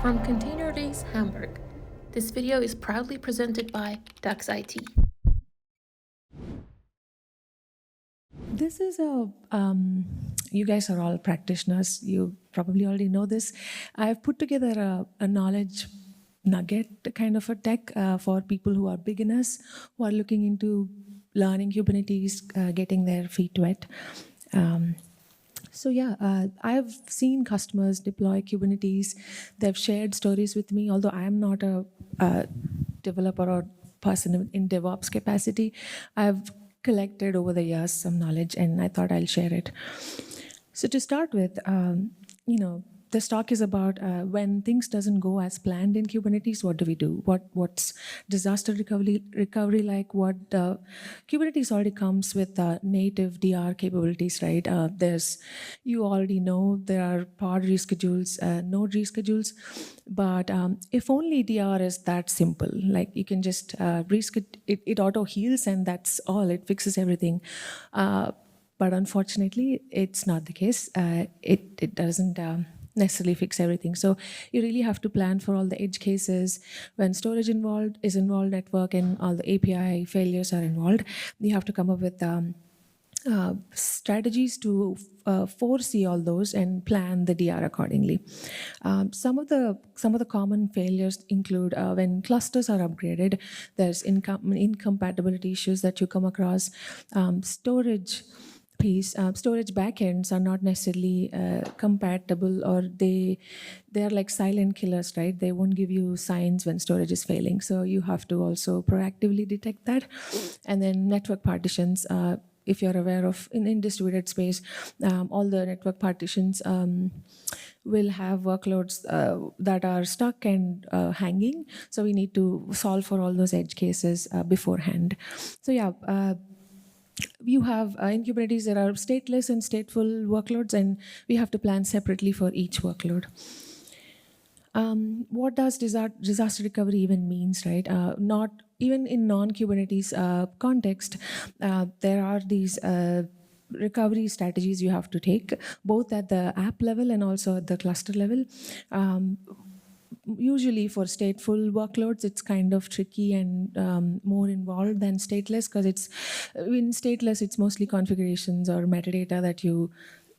From ContainerDays Hamburg, this video is proudly presented by Dux IT. This is you guys are all practitioners. You probably already know this. I've put together a knowledge nugget kind of a deck for people who are beginners, who are looking into learning Kubernetes, getting their feet wet. I've seen customers deploy Kubernetes. They've shared stories with me, although I am not a developer or person in DevOps capacity. I've collected over the years some knowledge, and I thought I'll share it. So to start with, this talk is about when things doesn't go as planned in Kubernetes, what do we do? What's disaster recovery like? Kubernetes already comes with native DR capabilities, right? You already know there are pod reschedules, node reschedules, but if only DR is that simple, like you can just reschedule, it auto heals and that's all, it fixes everything. But unfortunately, it's not the case. It doesn't necessarily fix everything. So you really have to plan for all the edge cases. When storage is involved, network, and all the API failures are involved, you have to come up with strategies to foresee all those and plan the DR accordingly. Some of the common failures include when clusters are upgraded, there's incompatibility issues that you come across. Storage backends are not necessarily compatible, or they are like silent killers, right? They won't give you signs when storage is failing. So you have to also proactively detect that. And then network partitions. If you're aware of in distributed space, all the network partitions will have workloads that are stuck and hanging. So we need to solve for all those edge cases beforehand. So you have in Kubernetes, there are stateless and stateful workloads, and we have to plan separately for each workload. What does disaster recovery even means, right? Not even in non-Kubernetes context, there are these recovery strategies you have to take, both at the app level and also at the cluster level. Usually for stateful workloads, it's kind of tricky and more involved than stateless, because in stateless, it's mostly configurations or metadata that you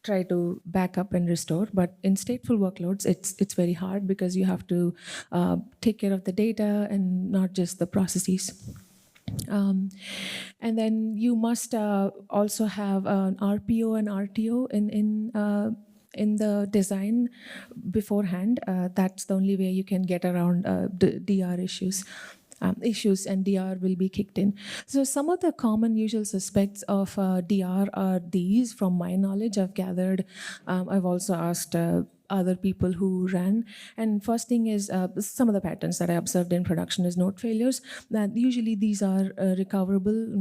try to back up and restore. But in stateful workloads, it's very hard because you have to take care of the data and not just the processes. And then you must also have an RPO and RTO in the design beforehand. That's the only way you can get around DR issues, and DR will be kicked in. So some of the common usual suspects of DR are these, from my knowledge I've gathered. I've also asked other people who ran. And first thing is, some of the patterns that I observed in production is node failures. Usually these are recoverable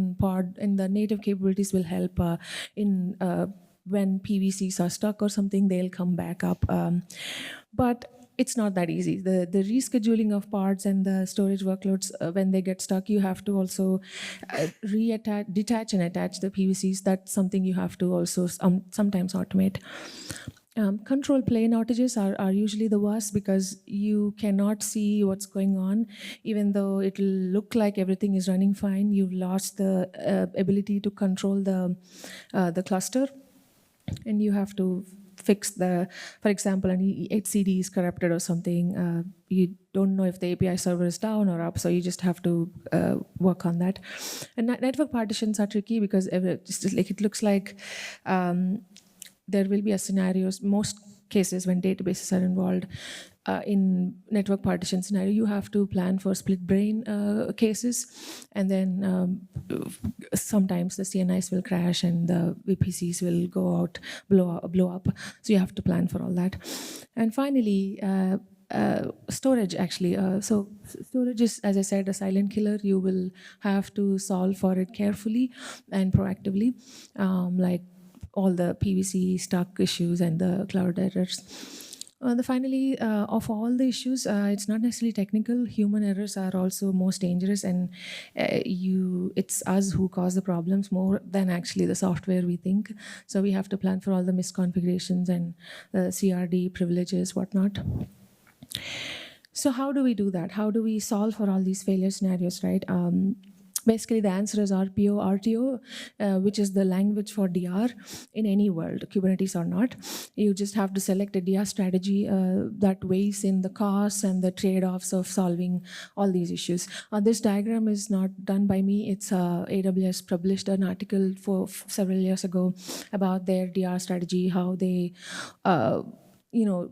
in the native capabilities will help in when PVCs are stuck or something, they'll come back up. But it's not that easy. The rescheduling of pods and the storage workloads, when they get stuck, you have to also detach and attach the PVCs. That's something you have to also sometimes automate. Control plane outages are usually the worst, because you cannot see what's going on. Even though it'll look like everything is running fine, you've lost the ability to control the cluster. And you have to fix for example, an HCD is corrupted or something. You don't know if the API server is down or up, so you just have to work on that. And network partitions are tricky because it looks like there will be a scenarios, most cases when databases are involved. In network partition scenario, you have to plan for split brain cases, and then sometimes the CNIs will crash and the VPCs will go out, blow up. So you have to plan for all that. And finally, storage actually. So storage is, as I said, a silent killer. You will have to solve for it carefully and proactively, like all the PVC stuck issues and the cloud errors. Finally, of all the issues, it's not necessarily technical. Human errors are also most dangerous, and it's us who cause the problems more than actually the software, we think. So we have to plan for all the misconfigurations and the CRD privileges, whatnot. So how do we do that? How do we solve for all these failure scenarios, right? Basically, the answer is RPO, RTO, which is the language for DR in any world, Kubernetes or not. You just have to select a DR strategy that weighs in the costs and the trade-offs of solving all these issues. This diagram is not done by me. It's AWS published an article for several years ago about their DR strategy, how they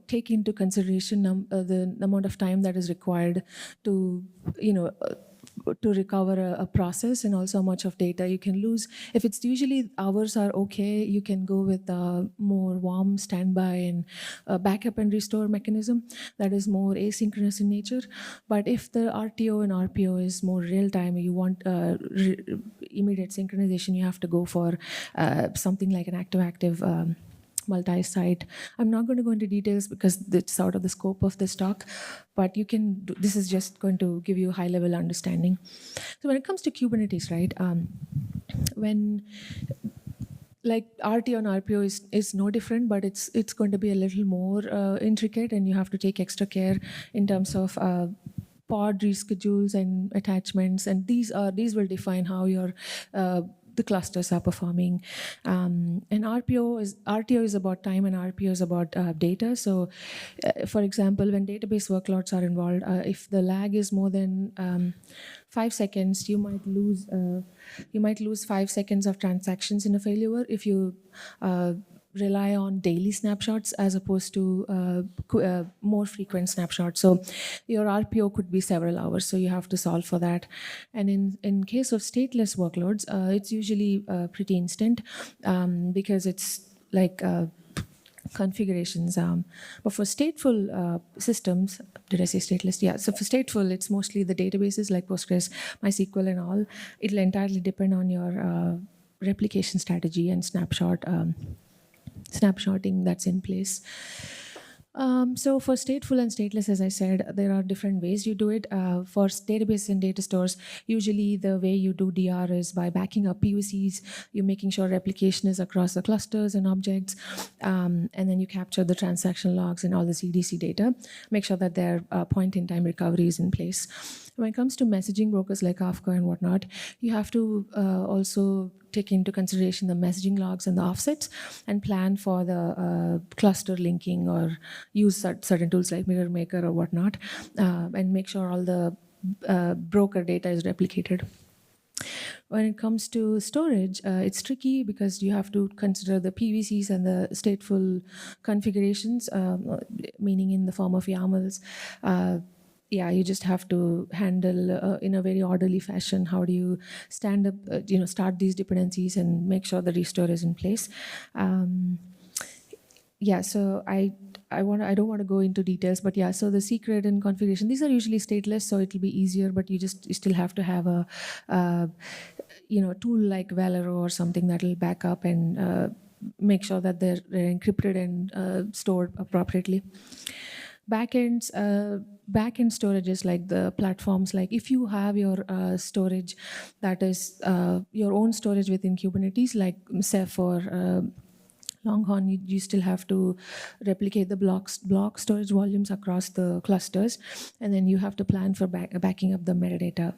take into consideration the amount of time that is required to to recover a process, and also how much of data you can lose. If it's usually hours are okay, you can go with a more warm standby and backup and restore mechanism that is more asynchronous in nature. But if the RTO and RPO is more real time, you want immediate synchronization, you have to go for something like an active multi-site. I'm not going to go into details because it's out of the scope of this talk, but you can this is just going to give you a high level understanding. So when it comes to Kubernetes, right, when like RTO and RPO is no different, but it's going to be a little more intricate, and you have to take extra care in terms of pod reschedules and attachments, and these will define how your the clusters are performing. And RTO is about time, and RPO is about data. So, for example, when database workloads are involved, if the lag is more than 5 seconds, you might lose 5 seconds of transactions in a failover if you rely on daily snapshots as opposed to more frequent snapshots. So your RPO could be several hours, so you have to solve for that. And in case of stateless workloads, it's usually pretty instant because it's like configurations. But for stateful systems, did I say stateless? Yeah, so for stateful, it's mostly the databases like Postgres, MySQL and all. It'll entirely depend on your replication strategy and snapshotting that's in place. So for stateful and stateless, as I said, there are different ways you do it. For database and data stores, usually the way you do DR is by backing up POCs. You're making sure replication is across the clusters and objects, and then you capture the transaction logs and all the CDC data. Make sure that their point-in-time recovery is in place. When it comes to messaging brokers like Kafka and whatnot, you have to also take into consideration the messaging logs and the offsets and plan for the cluster linking, or use certain tools like Mirror Maker or whatnot, and make sure all the broker data is replicated. When it comes to storage, it's tricky because you have to consider the PVCs and the stateful configurations, meaning in the form of YAMLs. You just have to handle in a very orderly fashion. How do you start these dependencies and make sure the restore is in place? So I don't want to go into details, but so the secret and configuration, these are usually stateless, so it'll be easier, but you still have to have a tool like Valero or something that'll back up and make sure that they're encrypted and stored appropriately. Backend storages, like the platforms, like if you have your storage that is your own storage within Kubernetes, like Ceph or Longhorn, you still have to replicate the block storage volumes across the clusters, and then you have to plan for backing up the metadata.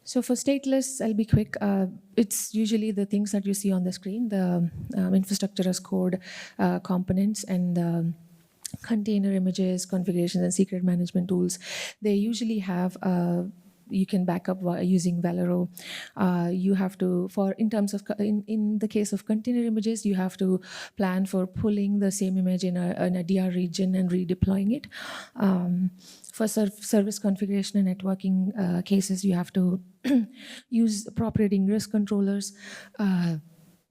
So for stateless, I'll be quick. It's usually the things that you see on the screen, the infrastructure as code components and container images, configurations, and secret management tools. They usually have you can back up using Valero. You have to, in the case of container images, you have to plan for pulling the same image in a DR region and redeploying it. For service configuration and networking cases, you have to use appropriate ingress controllers,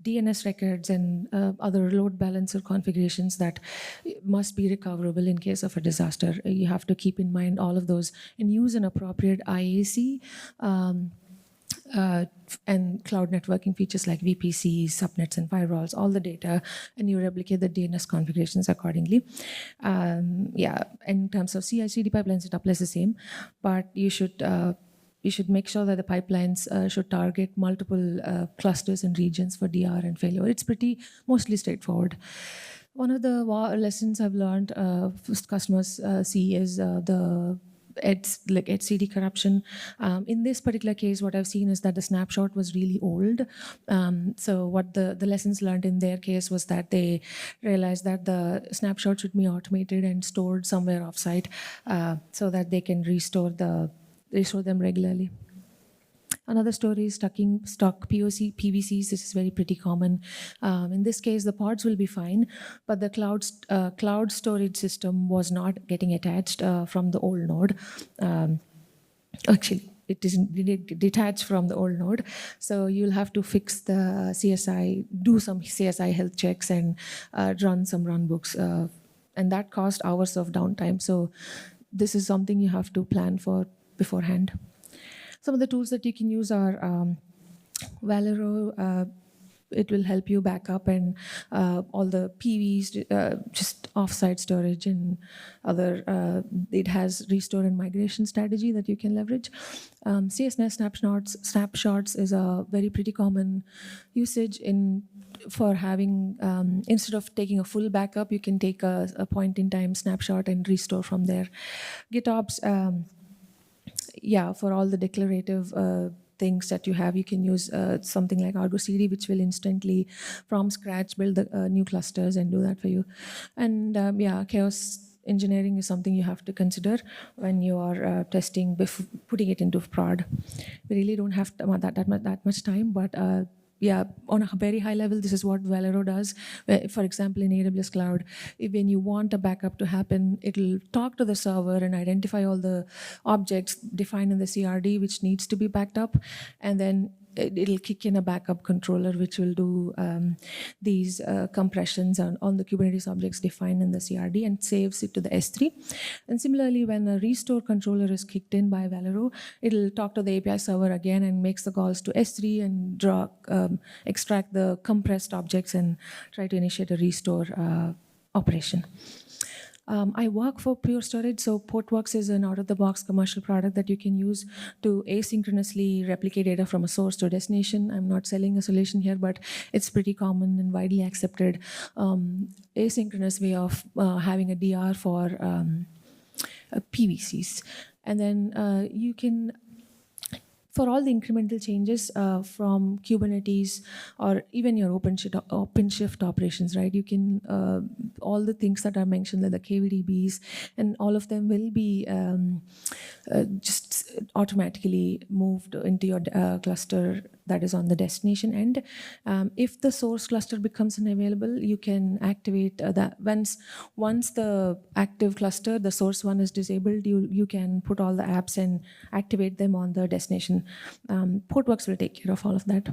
DNS records, and other load balancer configurations that must be recoverable in case of a disaster. You have to keep in mind all of those and use an appropriate IAC and cloud networking features like VPCs, subnets, and firewalls, all the data, and you replicate the DNS configurations accordingly. In terms of CI/CD pipelines, it applies the same, but you should make sure that the pipelines should target multiple clusters and regions for DR and failure. It's mostly straightforward. One of the lessons I've learned customers see is the etcd corruption. In this particular case, what I've seen is that the snapshot was really old. So what the lessons learned in their case was that they realized that the snapshot should be automated and stored somewhere offsite, so that they can restore them regularly. Another story is stock PVCs. This is very pretty common. In this case, the pods will be fine, but the cloud storage system was not getting attached from the old node. Actually, it isn't detached from the old node. So you'll have to fix the CSI, do some CSI health checks, and run some runbooks. And that caused hours of downtime. So this is something you have to plan for beforehand. Some of the tools that you can use are Valero. It will help you back up, and all the PVs, just offsite storage, and other. It has restore and migration strategy that you can leverage. CSNS snapshots is a very pretty common usage for having, instead of taking a full backup, you can take a point in time snapshot and restore from there. GitOps. For all the declarative things that you have, you can use something like Argo CD, which will instantly, from scratch, build the new clusters and do that for you. And chaos engineering is something you have to consider when you are testing, putting it into prod. We really don't have that much time, but on a very high level, this is what Valero does. For example, in AWS Cloud, when you want a backup to happen, it'll talk to the server and identify all the objects defined in the CRD which needs to be backed up, and then it'll kick in a backup controller which will do these compressions on the Kubernetes objects defined in the CRD and saves it to the S3. And similarly, when a restore controller is kicked in by Valero, it'll talk to the API server again and makes the calls to S3 and extract the compressed objects and try to initiate a restore operation. I work for Pure Storage, so Portworx is an out-of-the-box commercial product that you can use to asynchronously replicate data from a source to a destination. I'm not selling a solution here, but it's pretty common and widely accepted asynchronous way of having a DR for PVCs. And then you can, for all the incremental changes from Kubernetes or even your OpenShift operations, right? You can, all the things that are mentioned, like the KVDBs, and all of them will be just automatically moved into your cluster that is on the destination end. If the source cluster becomes unavailable, you can activate that. Once the active cluster, the source one, is disabled, you can put all the apps and activate them on the destination. Portworx will take care of all of that.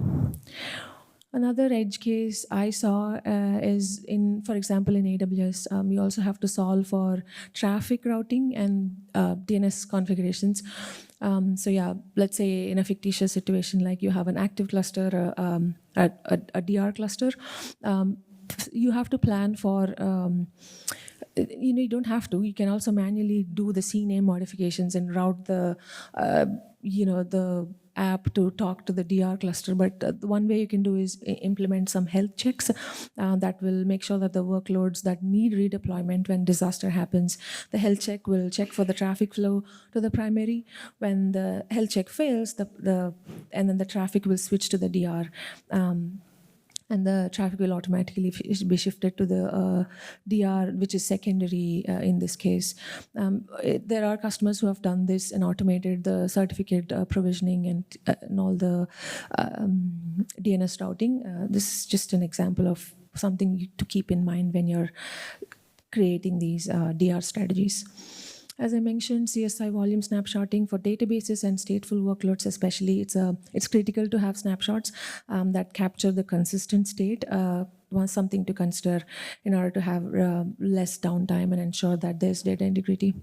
Another edge case I saw is for example, in AWS, you also have to solve for traffic routing and DNS configurations. Let's say in a fictitious situation, like you have an active cluster, a DR cluster, you have to plan for, you don't have to, you can also manually do the CNAME modifications and route the app to talk to the DR cluster. But the one way you can do is implement some health checks that will make sure that the workloads that need redeployment when disaster happens, the health check will check for the traffic flow to the primary. When the health check fails, and then the traffic will switch to the DR. And the traffic will automatically be shifted to the DR, which is secondary in this case. There are customers who have done this and automated the certificate provisioning and all the DNS routing. This is just an example of something to keep in mind when you're creating these DR strategies. As I mentioned, CSI volume snapshotting for databases and stateful workloads especially, it's critical to have snapshots that capture the consistent state. Something to consider in order to have less downtime and ensure that there's data integrity.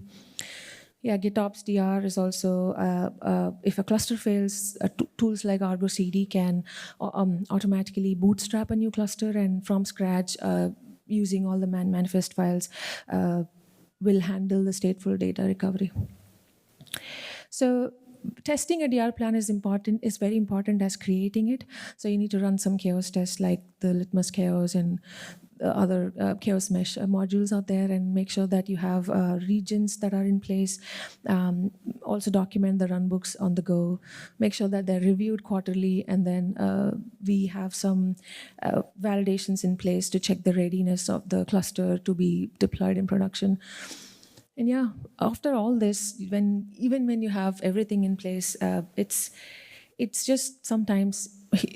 Yeah, GitOps DR is also, if a cluster fails, tools like Argo CD can automatically bootstrap a new cluster, and from scratch, using all the manifest files, will handle the stateful data recovery. So testing a DR plan is very important as creating it. So you need to run some chaos tests like the litmus chaos and other chaos mesh modules out there, and make sure that you have regions that are in place. Also document the runbooks on the go. Make sure that they're reviewed quarterly, and then we have some validations in place to check the readiness of the cluster to be deployed in production. And yeah, after all this, even when you have everything in place, it's just sometimes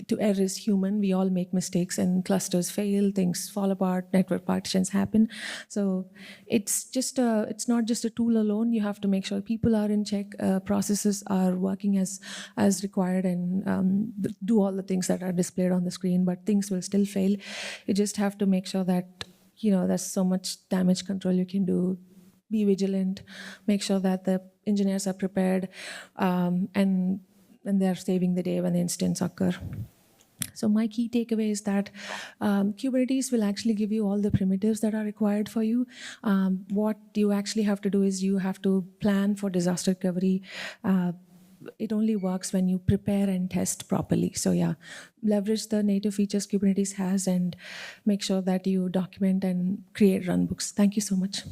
to err is human. We all make mistakes, and clusters fail, things fall apart, network partitions happen. So it's not just a tool alone. You have to make sure people are in check, processes are working as required, and do all the things that are displayed on the screen. But things will still fail. You just have to make sure that there's so much damage control you can do. Be vigilant, make sure that the engineers are prepared, and they're saving the day when the incidents occur. So my key takeaway is that Kubernetes will actually give you all the primitives that are required for you. What you actually have to do is you have to plan for disaster recovery. It only works when you prepare and test properly. So yeah, leverage the native features Kubernetes has, and make sure that you document and create runbooks. Thank you so much.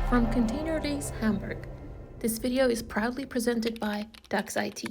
From ContainerDays Hamburg, this video is proudly presented by Dux IT.